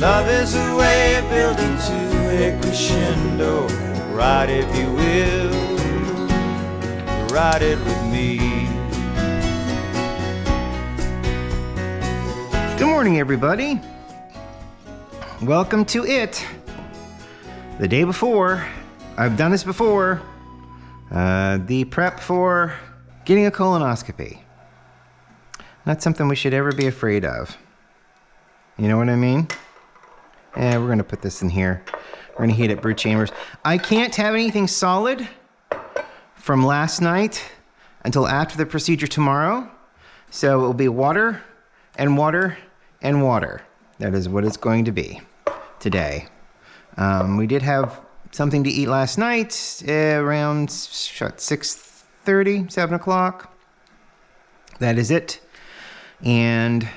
Love is a way of building to a crescendo. Ride if you will, ride it with me. Good morning, everybody. Welcome to it. The day before, I've done this before, the prep for getting a colonoscopy. Not something we should ever be afraid of. You know what I mean? We're gonna put this in here. We're gonna heat at brew chambers. I can't have anything solid from last night until after the procedure tomorrow. So it will be water and water and water. That is what it's going to be today. We did have something to eat last night around 6:30, 7 o'clock. That is it. And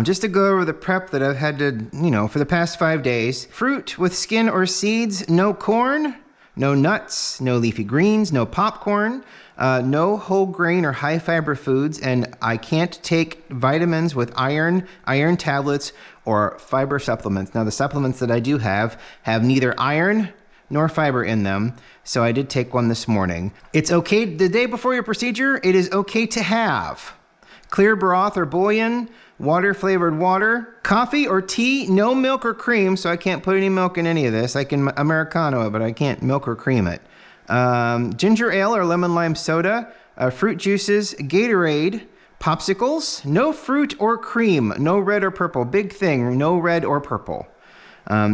just to go over the prep that I've had to, for the past 5 days. Fruit with skin or seeds, no corn, no nuts, no leafy greens, no popcorn, no whole grain or high fiber foods, and I can't take vitamins with iron tablets, or fiber supplements. Now the supplements that I do have neither iron nor fiber in them, so I did take one this morning. It's okay, the day before your procedure, it is okay to have clear broth or bouillon, water-flavored water, coffee or tea, no milk or cream, so I can't put any milk in any of this. I can Americano it, but I can't milk or cream it. Ginger ale or lemon lime soda, fruit juices, Gatorade, popsicles, no fruit or cream, no red or purple. Big thing, no red or purple.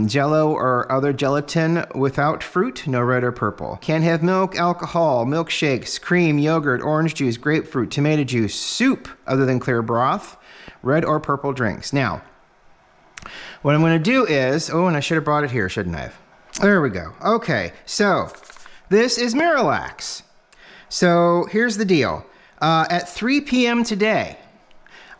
Jello or other gelatin without fruit, no red or purple. Can't have milk, alcohol, milkshakes, cream, yogurt, orange juice, grapefruit, tomato juice, soup other than clear broth, red or purple drinks. Now, what I'm going to do is, and I should have brought it here, shouldn't I have? There we go. Okay, so this is Miralax. So here's the deal. At 3 p.m. today,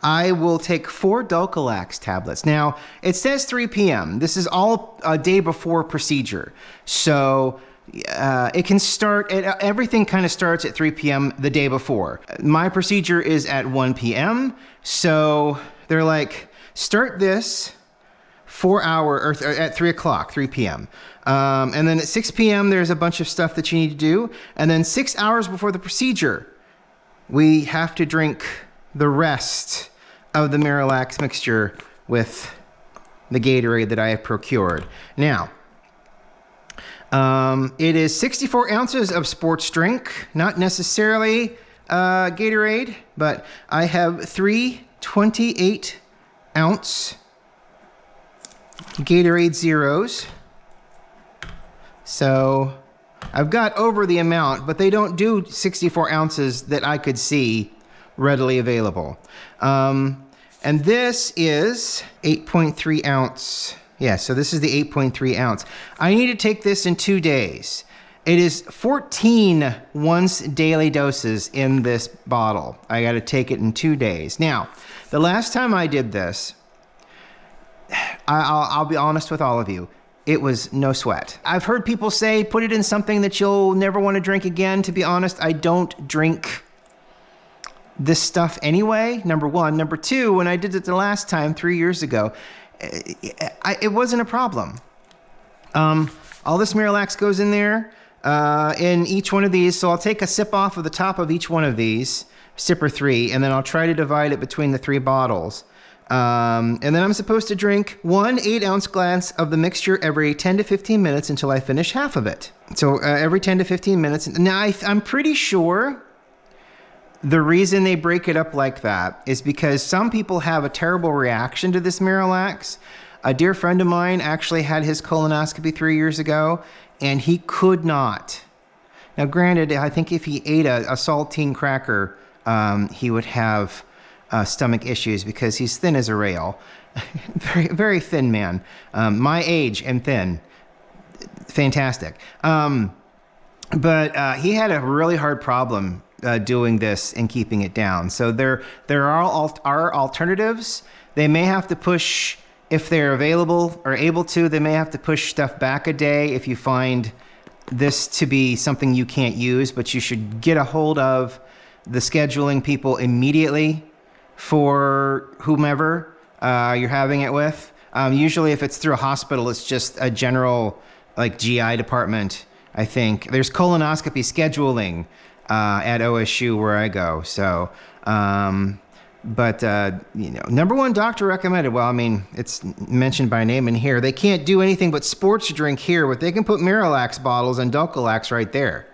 I will take 4 Dulcolax tablets. Now, it says 3 p.m. This is all a day before procedure. So it can start, everything kind of starts at 3 p.m. the day before. My procedure is at 1 p.m. So they're like, start this 4 hours, or at 3 o'clock, 3 p.m. And then at 6 p.m. there's a bunch of stuff that you need to do. And then 6 hours before the procedure, we have to drink the rest of the Miralax mixture with the Gatorade that I have procured. Now, it is 64 ounces of sports drink, not necessarily Gatorade, but I have 3 28-ounce Gatorade Zeros. So I've got over the amount, but they don't do 64 ounces that I could see readily available. And this is 8.3 ounce. Yeah, so this is the 8.3 ounce. I need to take this in 2 days. It is 14 once daily doses in this bottle. I got to take it in 2 days. Now, the last time I did this, I'll be honest with all of you, it was no sweat. I've heard people say, put it in something that you'll never want to drink again. To be honest, I don't drink this stuff anyway, number one. Number two, when I did it the last time 3 years ago, it wasn't a problem. All this Miralax goes in there, in each one of these. So I'll take a sip off of the top of each one of these, sip or 3, and then I'll try to divide it between the 3 bottles. And then I'm supposed to drink 1 8-ounce glass of the mixture every 10 to 15 minutes until I finish half of it. So every 10 to 15 minutes. Now I'm pretty sure the reason they break it up like that is because some people have a terrible reaction to this Miralax. A dear friend of mine actually had his colonoscopy 3 years ago, and he could not. Now, granted, I think if he ate a saltine cracker, he would have stomach issues because he's thin as a rail. Very, very thin man. My age and thin. Fantastic. But he had a really hard problem doing this and keeping it down. So there are alternatives. They may have to push, if they're available or able to, they may have to push stuff back a day if you find this to be something you can't use, but you should get a hold of the scheduling people immediately for whomever you're having it with. Usually if it's through a hospital, it's just a general like GI department, I think. There's colonoscopy scheduling at OSU where I go. So, but number one doctor recommended. Well, I mean, it's mentioned by name in here. They can't do anything but sports drink here, but they can put Miralax bottles and Dulcolax right there.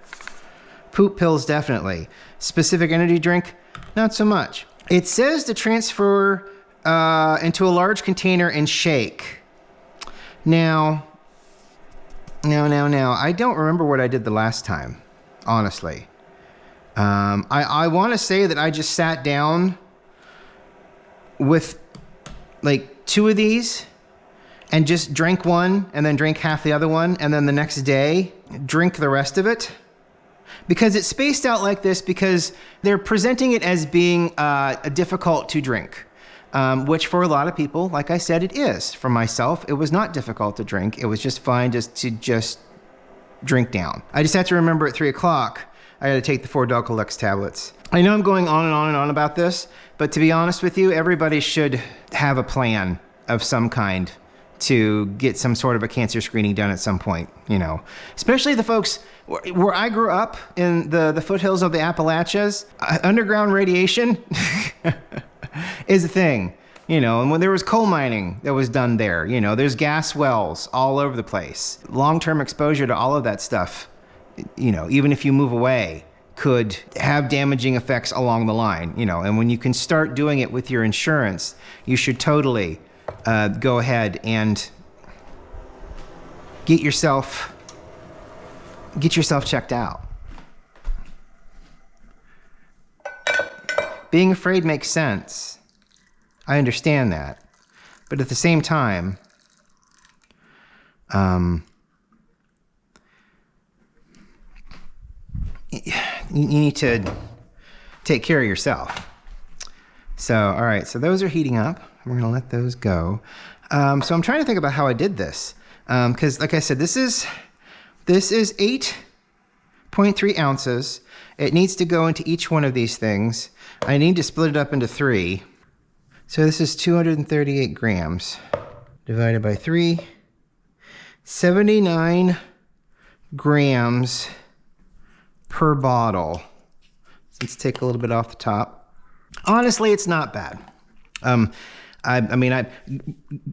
Poop pills, definitely. Specific energy drink, not so much. It says to transfer into a large container and shake. Now, I don't remember what I did the last time, honestly. I want to say that I just sat down with like 2 of these and just drank one and then drank half the other one, and then the next day drink the rest of it. Because it's spaced out like this because they're presenting it as being difficult to drink. Which for a lot of people, like I said, it is. For myself, it was not difficult to drink. It was just fine just to drink down. I just had to remember at 3 o'clock, I had to take the 4 Dulcolax tablets. I know I'm going on and on and on about this, but to be honest with you, everybody should have a plan of some kind to get some sort of a cancer screening done at some point, especially the folks where I grew up in the foothills of the Appalachians. Underground radiation is a thing, and when there was coal mining that was done there, there's gas wells all over the place. Long-term exposure to all of that stuff, even if you move away, could have damaging effects along the line, and when you can start doing it with your insurance, you should totally go ahead and get yourself checked out. Being afraid makes sense. I understand that. But at the same time, you need to take care of yourself. So, all right, so those are heating up. We're gonna let those go. So I'm trying to think about how I did this. Because like I said, this is 8.3 ounces. It needs to go into each one of these things. I need to split it up into 3. So this is 238 grams divided by 3. 79 grams per bottle. Let's take a little bit off the top. Honestly, it's not bad.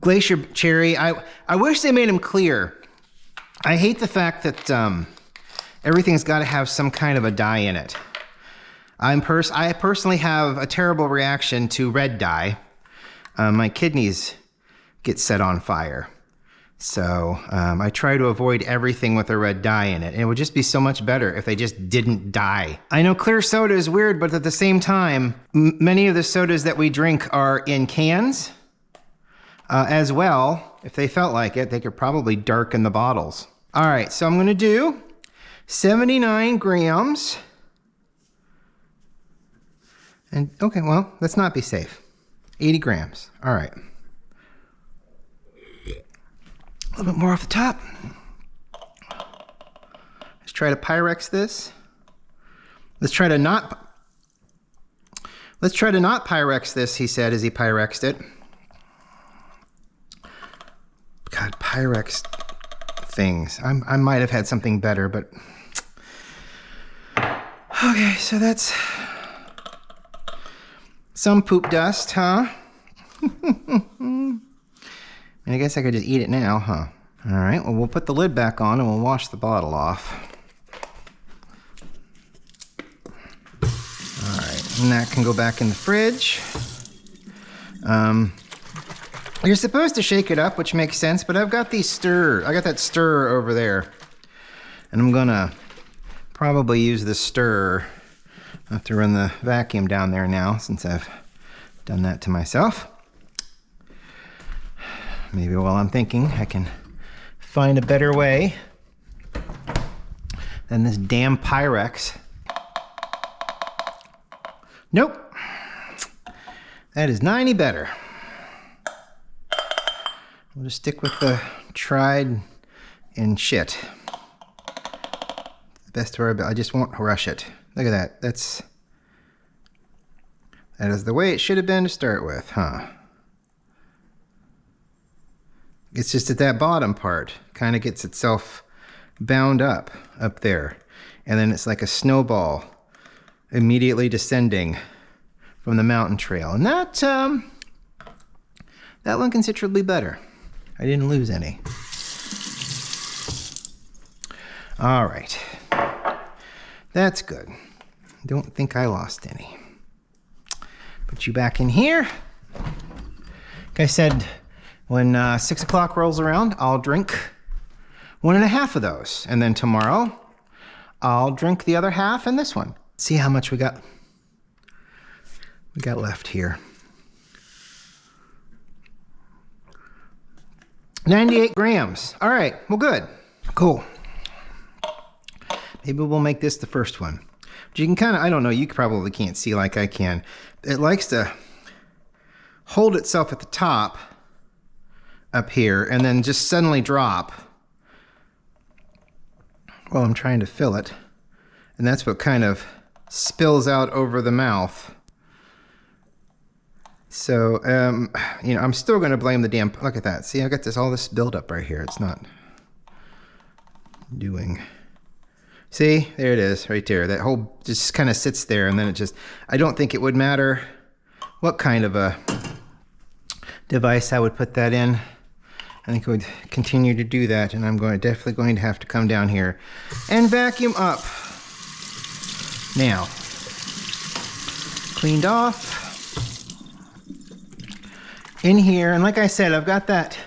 Glacier cherry, I wish they made them clear. I hate the fact that everything's got to have some kind of a dye in it. I personally have a terrible reaction to red dye. My kidneys get set on fire. So I try to avoid everything with a red dye in it. And it would just be so much better if they just didn't dye. I know clear soda is weird, but at the same time, many of the sodas that we drink are in cans as well. If they felt like it, they could probably darken the bottles. All right, so I'm gonna do 79 grams. And okay, well, let's not be safe. 80 grams, all right. A little bit more off the top. Let's try to Pyrex this. Let's try to not Pyrex this, he said as he Pyrexed it. God, Pyrex things. I might have had something better, but okay, so that's some poop dust, huh? And I guess I could just eat it now, huh? All right, well, we'll put the lid back on and we'll wash the bottle off. All right, and that can go back in the fridge. You're supposed to shake it up, which makes sense, but I've got that stirrer over there. And I'm gonna probably use the stirrer. I have to run the vacuum down there now since I've done that to myself. Maybe while I'm thinking, I can find a better way than this damn Pyrex. Nope. That is not any better. We'll just stick with the tried and shit. The best of our ability. I just won't rush it. Look at that. That is the way it should have been to start with, huh? It's just that bottom part kind of gets itself bound up there. And then it's like a snowball immediately descending from the mountain trail. And that went considerably better. I didn't lose any. All right. That's good. Don't think I lost any. Put you back in here. Like I said, when 6 o'clock rolls around, I'll drink 1.5 of those. And then tomorrow, I'll drink the other half and this one. See how much we got left here. 98 grams. All right, well, good. Cool. Maybe we'll make this the first one. But you can kind of, I don't know, you probably can't see like I can. It likes to hold itself at the top up here and then just suddenly drop while I'm trying to fill it. And that's what kind of spills out over the mouth. So, you know, I'm still going to blame the damn, look at that. See, I got all this buildup right here. It's not doing, see, there it is right there. That whole just kind of sits there and then it just, I don't think it would matter what kind of a device I would put that in. I think I would continue to do that, and I'm definitely going to have to come down here and vacuum up. Now, cleaned off. In here, and like I said, I've got that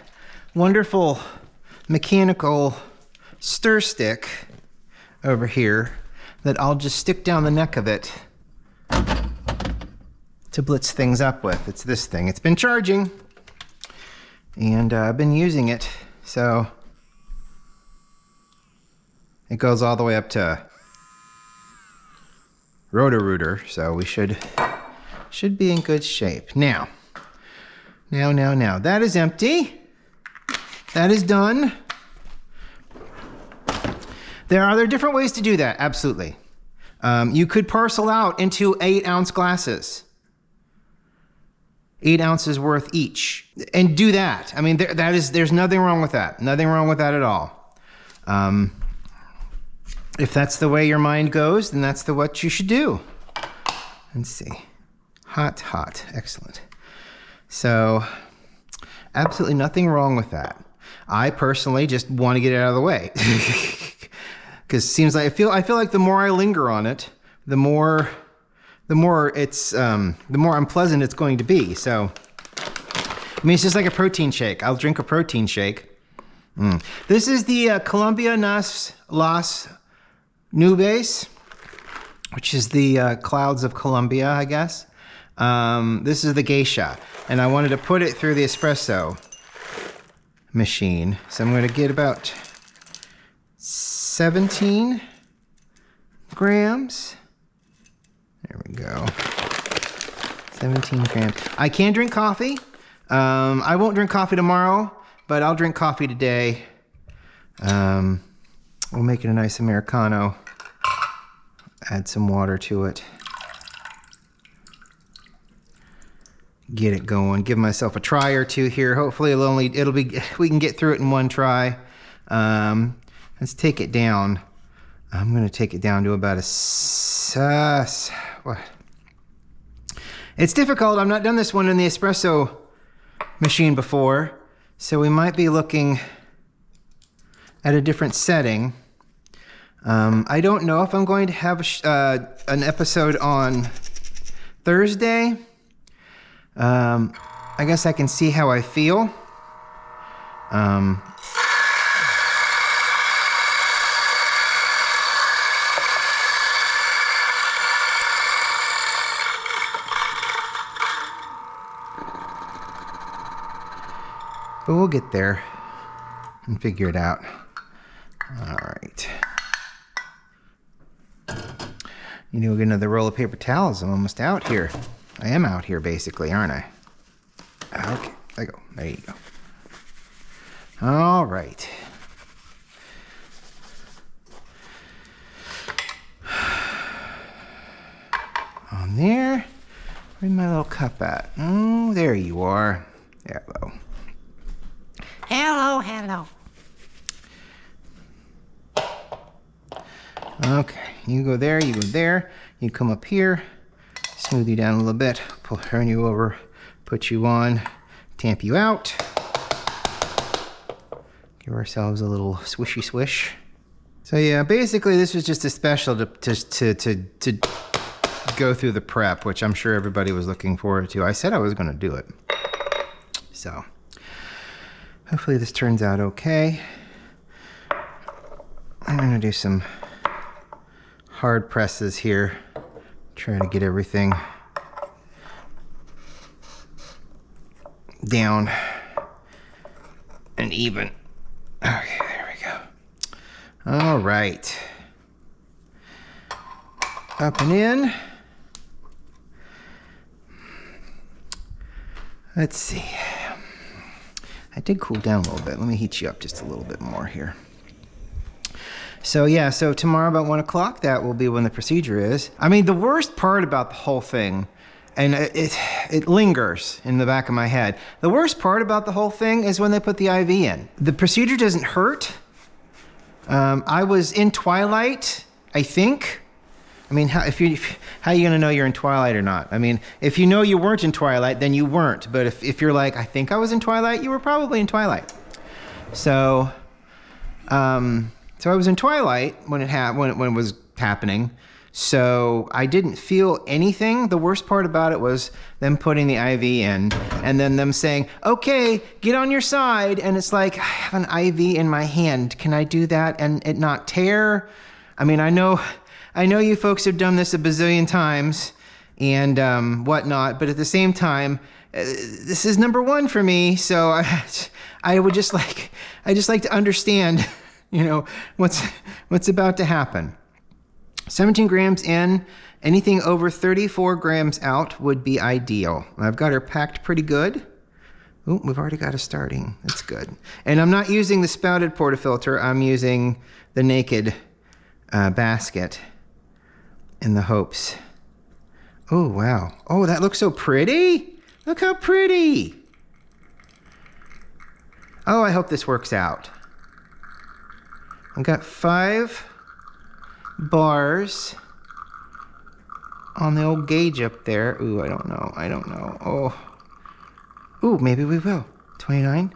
wonderful mechanical stir stick over here that I'll just stick down the neck of it to blitz things up with. It's this thing. It's been charging, and I've been using it, so it goes all the way up to Roto-Rooter, so we should be in good shape. Now, that is empty. That is done. There are different ways to do that, absolutely. You could parcel out into 8-ounce glasses. 8 ounces worth each, and do that. I mean, there's nothing wrong with that. Nothing wrong with that at all. If that's the way your mind goes, then that's what you should do. Let's see. Hot, excellent. So, absolutely nothing wrong with that. I personally just want to get it out of the way, because it seems like I feel like the more I linger on it, the more it's the more unpleasant it's going to be. So, I mean, it's just like a protein shake. I'll drink a protein shake. This is the Colombia Las Nubes, which is the clouds of Colombia, I guess. This is the Geisha, and I wanted to put it through the espresso machine. So I'm going to get about 17 grams. There we go. 17 grams. I can drink coffee. I won't drink coffee tomorrow, but I'll drink coffee today. We'll make it a nice Americano. Add some water to it. Get it going. Give myself a try or two here. Hopefully we can get through it in one try. Let's take it down. I'm going to take it down to about what? It's difficult. I've not done this one in the espresso machine before, so we might be looking at a different setting. I don't know if I'm going to have an episode on Thursday. I guess I can see how I feel. But we'll get there and figure it out. All right. You know, we'll get another roll of paper towels. I'm almost out here. I am out here, basically, aren't I? Okay, there you go. There you go. All right. On there. Where's my little cup at? Oh, there you are. Hello. Hello, hello. Okay, you go there, you go there. You come up here, smooth you down a little bit, turn you over, put you on, tamp you out. Give ourselves a little swishy swish. So yeah, basically this was just a special to go through the prep, which I'm sure everybody was looking forward to. I said I was gonna do it. So hopefully this turns out okay. I'm gonna do some hard presses here. Try to get everything down and even. Okay, there we go. All right. Up and in. Let's see. I did cool down a little bit. Let me heat you up just a little bit more here. So yeah, so tomorrow about 1 o'clock, that will be when the procedure is. I mean, the worst part about the whole thing, and it lingers in the back of my head. The worst part about the whole thing is when they put the IV in. The procedure doesn't hurt. I was in twilight, I think. I mean, how are you gonna know you're in twilight or not? I mean, if you know you weren't in twilight, then you weren't. But if you're like, I think I was in twilight, you were probably in twilight. So, so I was in twilight when it was happening. So I didn't feel anything. The worst part about it was them putting the IV in and then them saying, okay, get on your side. And it's like, I have an IV in my hand. Can I do that and it not tear? I mean, I know you folks have done this a bazillion times and whatnot, but at the same time, this is number one for me. So I just like to understand, you know, what's about to happen. 17 grams in, anything over 34 grams out would be ideal. I've got her packed pretty good. Oh, we've already got a starting. That's good. And I'm not using the spouted portafilter. I'm using the naked basket in the hopes. Oh, wow. Oh, that looks so pretty. Look how pretty. Oh, I hope this works out. I've got 5 bars on the old gauge up there. Ooh, I don't know. Oh. Ooh, maybe we will. 29,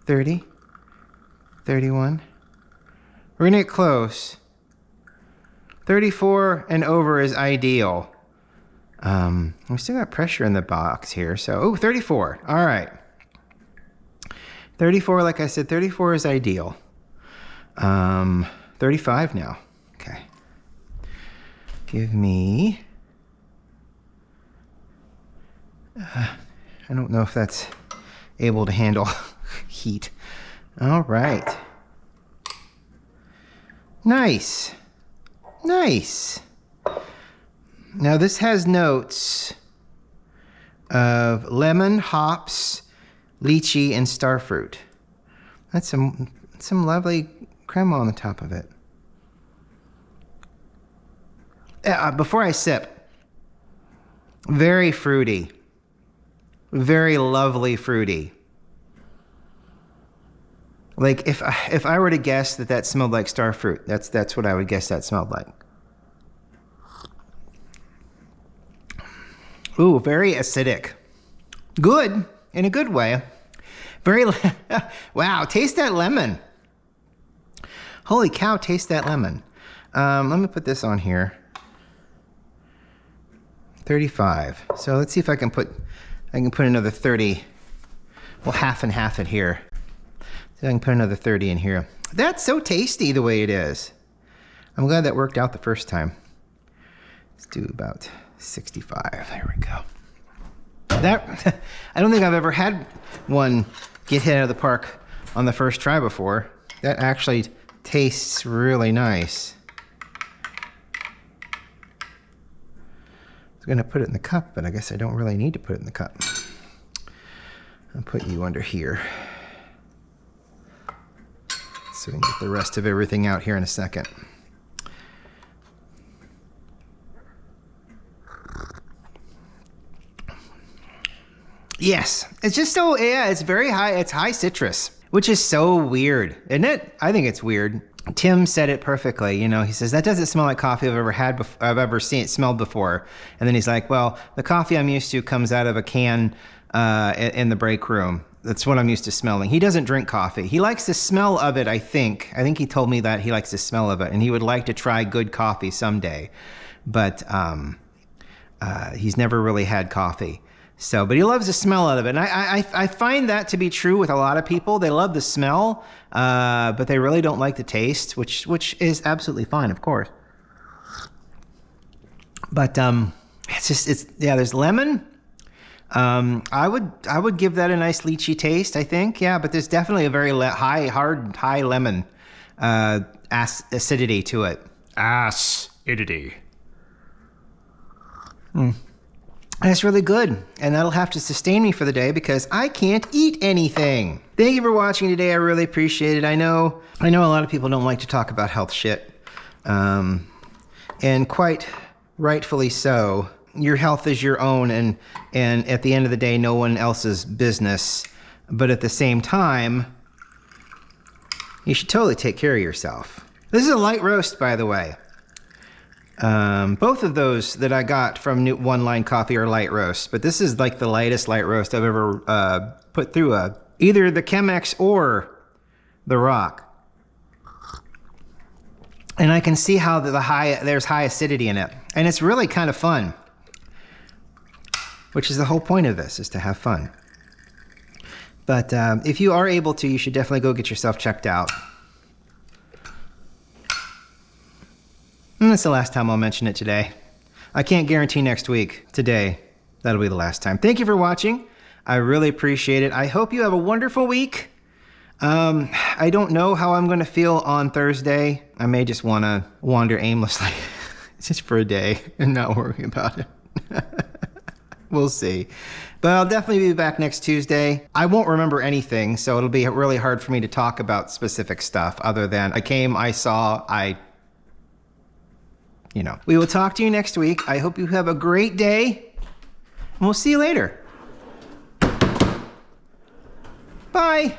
30, 31. We're gonna get close. 34 and over is ideal. We still got pressure in the box here, so, oh, 34, all right. 34, like I said, 34 is ideal. 35 now. Okay. Give me, I don't know if that's able to handle heat. All right. Nice. Nice. Now this has notes of lemon, hops, lychee, and starfruit. That's some lovely crema on the top of it. Before I sip, very fruity, very lovely fruity. Like if I were to guess that smelled like starfruit, that's what I would guess that smelled like. Ooh, very acidic. Good, in a good way. Very, wow, taste that lemon. Holy cow, taste that lemon. Let me put this on here. 35. So let's see if I can put another 30. Well, half and half it here. So I can put another 30 in here. That's so tasty the way it is. I'm glad that worked out the first time. Let's do about 65. There we go. That, I don't think I've ever had one get hit out of the park on the first try before. That actually tastes really nice. I was gonna put it in the cup, but I guess I don't really need to put it in the cup. I'll put you under here. So we can get the rest of everything out here in a second. Yes, it's just so, yeah, it's very high, it's high citrus, which is so weird, isn't it? I think it's weird. Tim said it perfectly. You know, he says, that doesn't smell like coffee I've ever smelled before. And then he's like, well, the coffee I'm used to comes out of a can in the break room. That's what I'm used to smelling. He doesn't drink coffee. He likes the smell of it, I think. I think he told me that he likes the smell of it, and he would like to try good coffee someday. But he's never really had coffee. So, but he loves the smell of it. And I find that to be true with a lot of people. They love the smell, but they really don't like the taste, which is absolutely fine, of course. But there's lemon. I would give that a nice lychee taste, I think. Yeah, but there's definitely a very high lemon acidity to it. Acidity. That's really good, and that'll have to sustain me for the day because I can't eat anything. Thank you for watching today. I really appreciate it. I know a lot of people don't like to talk about health shit, and quite rightfully so. Your health is your own, and at the end of the day, no one else's business. But at the same time, you should totally take care of yourself. This is a light roast, by the way. Both of those that I got from One Line Coffee are light roasts, but this is like the lightest light roast I've ever put through either the Chemex or the Rock. And I can see how there's high acidity in it, and it's really kind of fun. Which is the whole point of this, is to have fun. But if you are able to, you should definitely go get yourself checked out. And that's the last time I'll mention it today. I can't guarantee next week. Today, that'll be the last time. Thank you for watching. I really appreciate it. I hope you have a wonderful week. I don't know how I'm going to feel on Thursday. I may just want to wander aimlessly just for a day and not worry about it. We'll see. But I'll definitely be back next Tuesday. I won't remember anything, so it'll be really hard for me to talk about specific stuff other than I came, I saw, We will talk to you next week. I hope you have a great day, and we'll see you later. Bye.